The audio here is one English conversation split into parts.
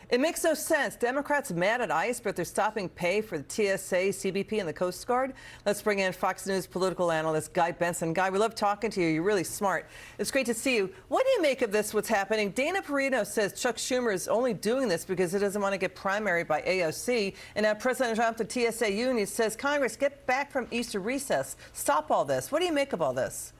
It makes no sense. Democrats mad at ICE, but they're stopping pay for the TSA, CBP, and the Coast Guard. Let's bring in Fox News political analyst Guy Benson. Guy, we love talking to you. You're really smart. It's great to see you. What do you make of this, what's happening? Dana Perino says Chuck Schumer is only doing this because he doesn't want to get primaried by AOC. And now President Trump, the TSA union, says, Congress, get back from Easter recess. Stop all this. What do you make of all this?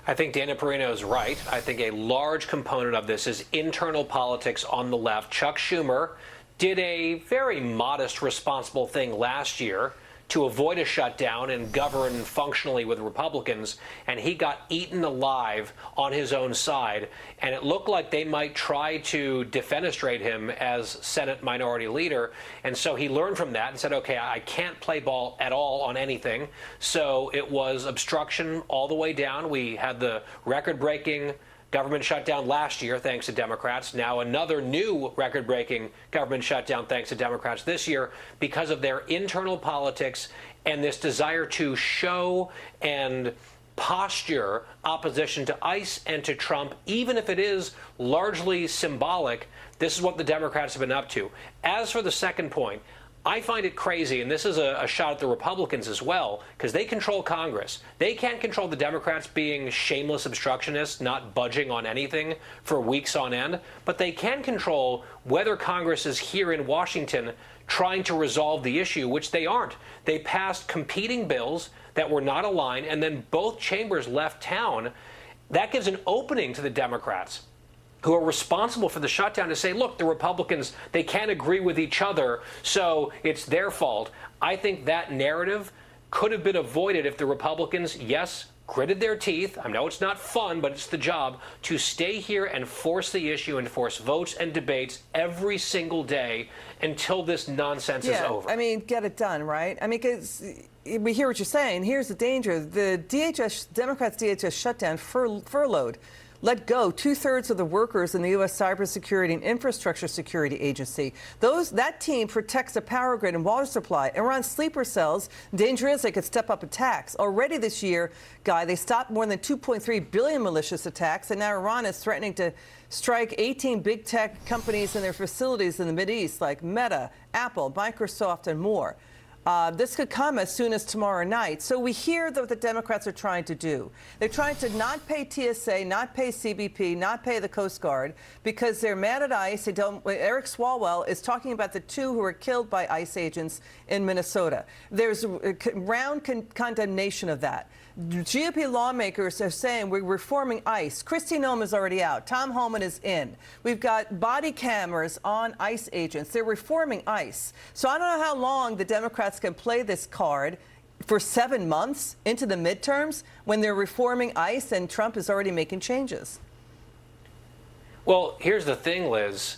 I think Dana Perino is right. I think a large component of this is internal politics on the left. Chuck Schumer did a very modest, responsible thing last year to avoid a shutdown and govern functionally with Republicans, and he got eaten alive on his own side. And it looked like they might try to defenestrate him as Senate Minority Leader. And so he learned from that and said, okay, I can't play ball at all on anything. So it was obstruction all the way down. We had the record-breaking government shutdown last year, thanks to Democrats. Now another new record-breaking government shutdown, thanks to Democrats this year, because of their internal politics and this desire to show and posture opposition to ICE and to Trump, even if it is largely symbolic. This is what the Democrats have been up to. As for the second point, I find it crazy, and this is a shot at the Republicans as well, because they control Congress. They can't control the Democrats being shameless obstructionists, not budging on anything for weeks on end, but they can control whether Congress is here in Washington trying to resolve the issue, which they aren't. They passed competing bills that were not aligned, and then both chambers left town. That gives an opening to the Democrats, who are responsible for the shutdown, to say, look, the Republicans, they can't agree with each other, so it's their fault. I think that narrative could have been avoided if the Republicans, yes, gritted their teeth. I know it's not fun, but it's the job to stay here and force the issue and force votes and debates every single day until this nonsense is over. I mean, get it done, right? I mean, because we hear what you're saying. Here's the danger. The Democrats' DHS shutdown furloughed, let go two-thirds of the workers in the U.S. Cybersecurity and Infrastructure Security Agency. That team protects the power grid and water supply and run sleeper cells. Danger is they could step up attacks. Already this year, Guy, they stopped more than 2.3 billion malicious attacks, and now Iran is threatening to strike 18 big tech companies in their facilities in the Mideast, like Meta, Apple, Microsoft, and more. This could come as soon as tomorrow night. So we hear what the Democrats are trying to do. They're trying to not pay TSA, not pay CBP, not pay the Coast Guard because they're mad at ICE. Eric Swalwell is talking about the two who were killed by ICE agents in Minnesota. There's round condemnation of that. GOP lawmakers are saying we're reforming ICE. Kristi Noem is already out. Tom Homan is in. We've got body cameras on ICE agents. They're reforming ICE. So I don't know how long the Democrats can play this card for 7 months into the midterms when they're reforming ICE and Trump is already making changes. Well, here's the thing, Liz.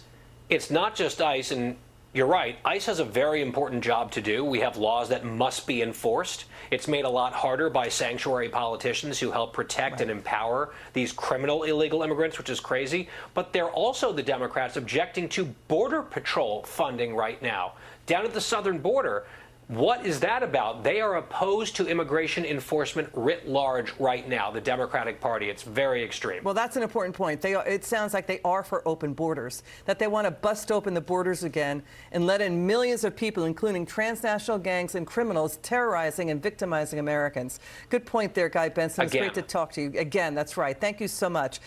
It's not just ICE, and you're right. ICE has a very important job to do. We have laws that must be enforced. It's made a lot harder by sanctuary politicians who help protect and empower these criminal illegal immigrants, which is crazy. But they're also, the Democrats, objecting to Border Patrol funding right now down at the southern border. What is that about? They are opposed to immigration enforcement writ large right now, the Democratic Party. It's very extreme. Well, that's an important point. It sounds like they are for open borders, that they want to bust open the borders again and let in millions of people, including transnational gangs and criminals, terrorizing and victimizing Americans. Good point there, Guy Benson. It's great to talk to you. Again, that's right. Thank you so much.